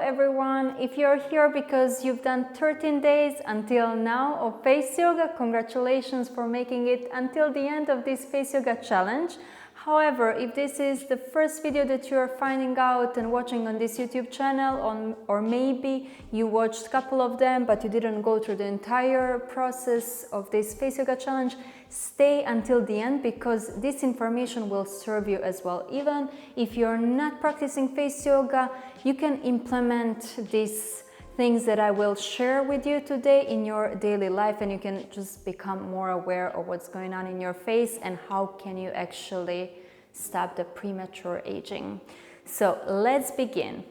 everyone. If you're here because you've done 13 days until now of face yoga, congratulations for making it until the end of this face yoga challenge. However, if this is the first video that you're finding out and watching on this YouTube channel, or maybe you watched a couple of them but you didn't go through the entire process of this face yoga challenge, stay until the end because this information will serve you as well. Even if you're not practicing face yoga, you can implement these things that I will share with you today in your daily life, and you can just become more aware of what's going on in your face and how can you actually stop the premature aging. So let's begin.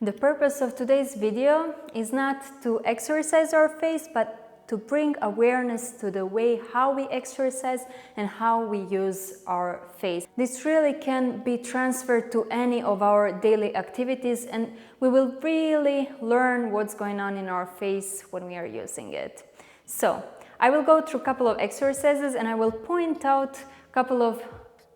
The purpose of today's video is not to exercise our face, but to bring awareness to the way how we exercise and how we use our face. This really can be transferred to any of our daily activities, and we will really learn what's going on in our face when we are using it. So I will go through a couple of exercises and I will point out a couple of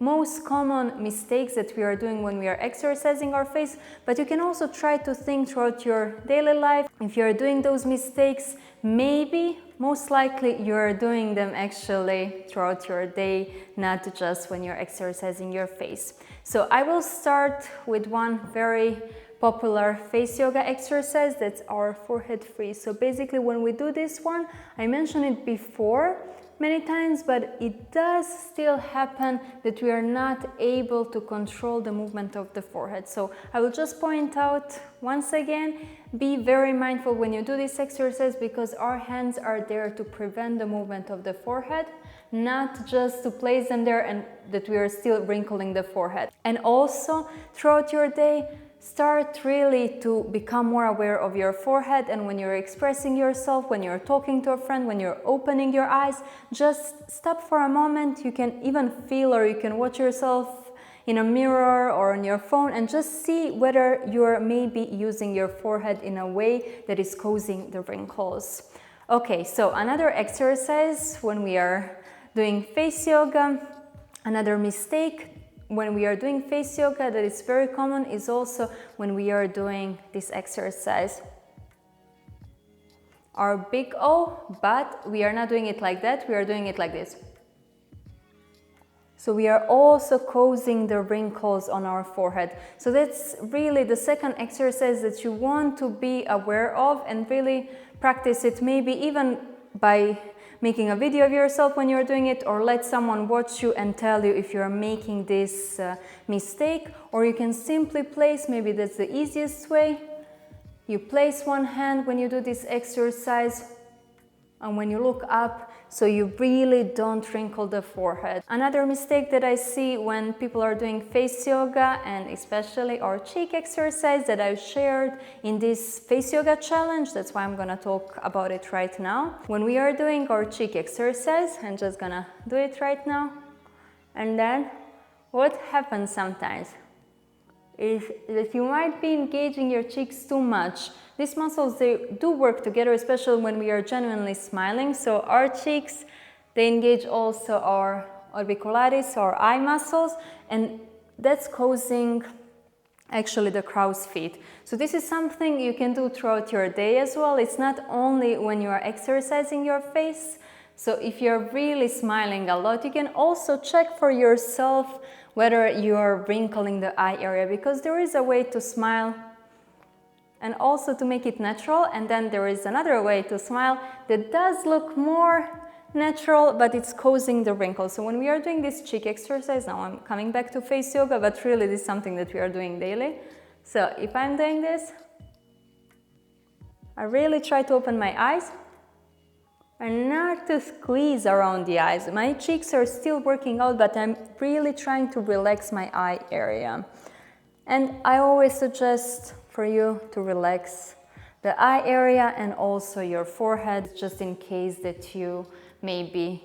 most common mistakes that we are doing when we are exercising our face, but you can also try to think throughout your daily life. If you're doing those mistakes, maybe, most likely, you're doing them actually throughout your day, not just when you're exercising your face. So I will start with one very popular face yoga exercise, that's our forehead freeze. So basically when we do this one, I mentioned it before many times, but it does still happen that we are not able to control the movement of the forehead. So I will just point out once again, be very mindful when you do this exercise because our hands are there to prevent the movement of the forehead, not just to place them there and that we are still wrinkling the forehead. And also throughout your day, start really to become more aware of your forehead, and when you're expressing yourself, when you're talking to a friend, when you're opening your eyes, just stop for a moment. You can even feel or you can watch yourself in a mirror or on your phone and just see whether you're maybe using your forehead in a way that is causing the wrinkles. Okay, so another exercise when we are doing face yoga, another mistake when we are doing face yoga that is very common is also when we are doing this exercise. Our big O, but we are not doing it like that, we are doing it like this. So we are also causing the wrinkles on our forehead. So that's really the second exercise that you want to be aware of and really practice it, maybe even by making a video of yourself when you're doing it, or let someone watch you and tell you if you're making this mistake, or you can simply place, maybe that's the easiest way, you place one hand when you do this exercise and when you look up, so you really don't wrinkle the forehead. Another mistake that I see when people are doing face yoga, and especially our cheek exercise that I've shared in this face yoga challenge, that's why I'm gonna talk about it right now. When we are doing our cheek exercise, I'm just gonna do it right now, and then what happens sometimes is that you might be engaging your cheeks too much. These muscles, they do work together, especially when we are genuinely smiling. So our cheeks, they engage also our orbicularis, our eye muscles, and that's causing actually the crow's feet. So this is something you can do throughout your day as well. It's not only when you are exercising your face. So if you're really smiling a lot, you can also check for yourself whether you are wrinkling the eye area, because there is a way to smile and also to make it natural, and then there is another way to smile that does look more natural, but it's causing the wrinkles. So when we are doing this cheek exercise, now I'm coming back to face yoga, but really this is something that we are doing daily. So if I'm doing this, I really try to open my eyes and not to squeeze around the eyes. My cheeks are still working out, but I'm really trying to relax my eye area. And I always suggest for you to relax the eye area and also your forehead, just in case that you maybe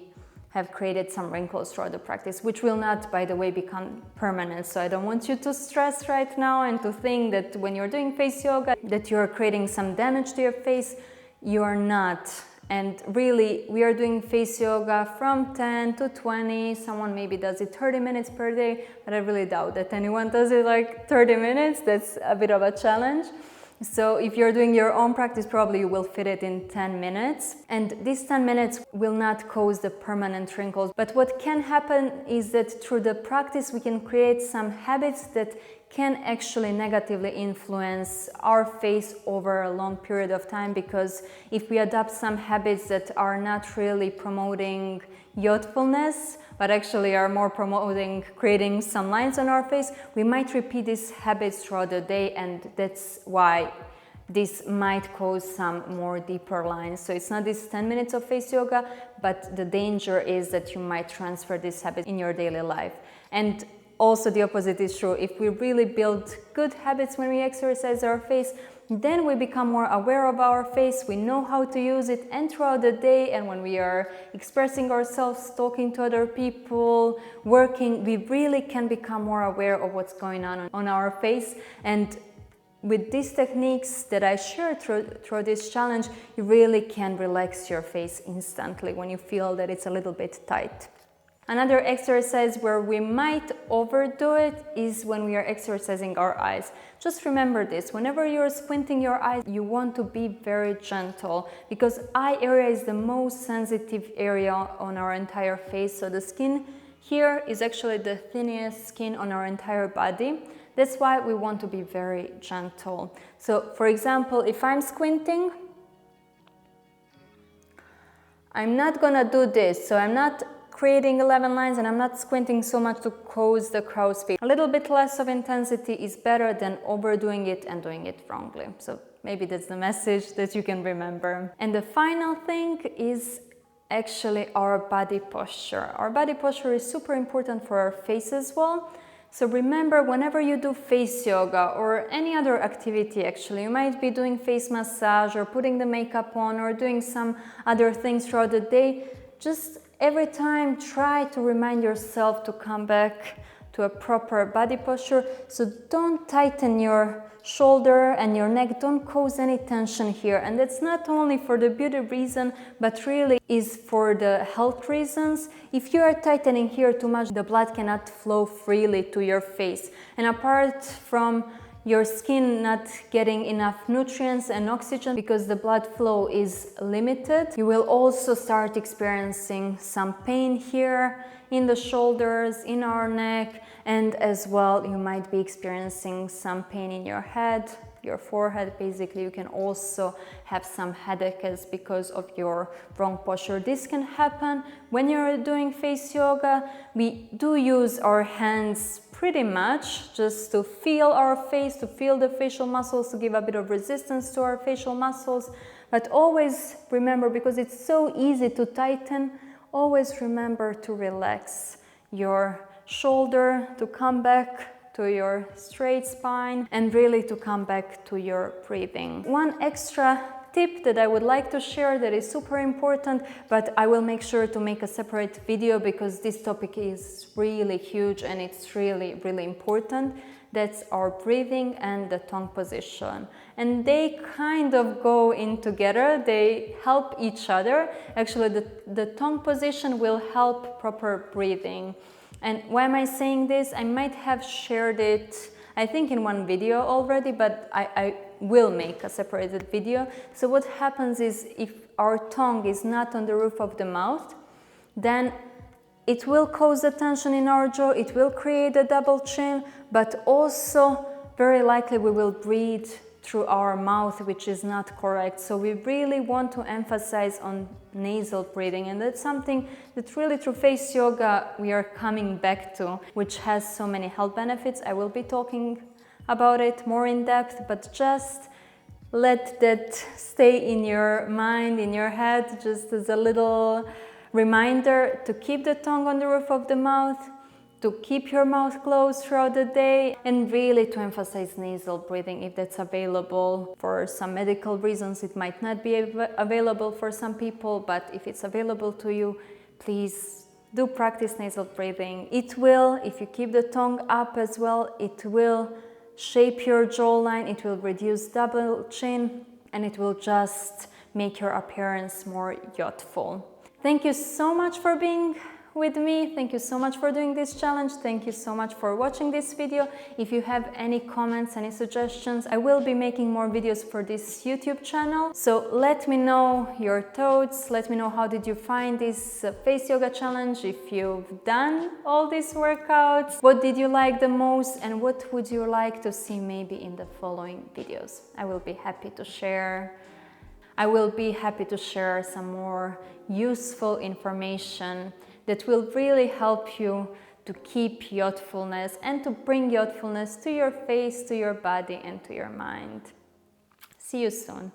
have created some wrinkles throughout the practice, which will not, by the way, become permanent. So I don't want you to stress right now and to think that when you're doing face yoga that you're creating some damage to your face. You are not. And really, we are doing face yoga from 10 to 20. Someone maybe does it 30 minutes per day, but I really doubt that anyone does it like 30 minutes. That's a bit of a challenge. So if you're doing your own practice, probably you will fit it in 10 minutes. And these 10 minutes will not cause the permanent wrinkles. But what can happen is that through the practice, we can create some habits that can actually negatively influence our face over a long period of time, because if we adopt some habits that are not really promoting youthfulness, but actually are more promoting creating some lines on our face, we might repeat these habits throughout the day, and that's why this might cause some more deeper lines. So it's not this 10 minutes of face yoga, but the danger is that you might transfer this habit in your daily life. And also the opposite is true. If we really build good habits when we exercise our face, then we become more aware of our face, we know how to use it, and throughout the day, and when we are expressing ourselves, talking to other people, working, we really can become more aware of what's going on our face. And with these techniques that I shared through this challenge, you really can relax your face instantly when you feel that it's a little bit tight. Another exercise where we might overdo it is when we are exercising our eyes. Just remember this, whenever you're squinting your eyes, you want to be very gentle, because eye area is the most sensitive area on our entire face. So the skin here is actually the thinnest skin on our entire body. That's why we want to be very gentle. So for example, if I'm squinting, I'm not gonna do this. So I'm not creating 11 lines, and I'm not squinting so much to cause the crow's feet. A little bit less of intensity is better than overdoing it and doing it wrongly. So maybe that's the message that you can remember. And the final thing is actually our body posture. Our body posture is super important for our face as well. So remember, whenever you do face yoga or any other activity, actually, you might be doing face massage or putting the makeup on or doing some other things throughout the day, just every time try to remind yourself to come back to a proper body posture. So don't tighten your shoulder and your neck, don't cause any tension here. And that's not only for the beauty reason, but really is for the health reasons. If you are tightening here too much, the blood cannot flow freely to your face. And apart from your skin not getting enough nutrients and oxygen because the blood flow is limited, you will also start experiencing some pain here in the shoulders, in our neck, and as well you might be experiencing some pain in your head, your forehead. Basically, you can also have some headaches because of your wrong posture. This can happen when you're doing face yoga. We do use our hands pretty much just to feel our face, to feel the facial muscles, to give a bit of resistance to our facial muscles. But always remember, because it's so easy to tighten, always remember to relax your shoulder, to come back to your straight spine, and really to come back to your breathing. One extra tip that I would like to share that is super important, but I will make sure to make a separate video because this topic is really huge and it's really, really important. That's our breathing and the tongue position. And they kind of go in together, they help each other. Actually, the tongue position will help proper breathing. And why am I saying this? I might have shared it, I think, in one video already, but I will make a separated video. So what happens is, if our tongue is not on the roof of the mouth, then it will cause a tension in our jaw, it will create a double chin, but also very likely we will breathe through our mouth, which is not correct. So we really want to emphasize on nasal breathing, and that's something that really through face yoga we are coming back to, which has so many health benefits. I will be talking about it more in depth, but just let that stay in your mind, in your head, just as a little reminder to keep the tongue on the roof of the mouth, to keep your mouth closed throughout the day, and really to emphasize nasal breathing if that's available. For some medical reasons it might not be available for some people, but if it's available to you, please do practice nasal breathing. It will, if you keep the tongue up as well, it will shape your jawline, it will reduce double chin, and it will just make your appearance more youthful. Thank you so much for being with me. Thank you so much for doing this challenge. Thank you so much for watching this video. If you have any comments, any suggestions, I will be making more videos for this YouTube channel. So let me know your thoughts. Let me know how did you find this face yoga challenge, if you've done all these workouts, what did you like the most, and what would you like to see maybe in the following videos. I will be happy to share. I will be happy to share some more useful information that will really help you to keep youthfulness and to bring youthfulness to your face, to your body, and to your mind. See you soon.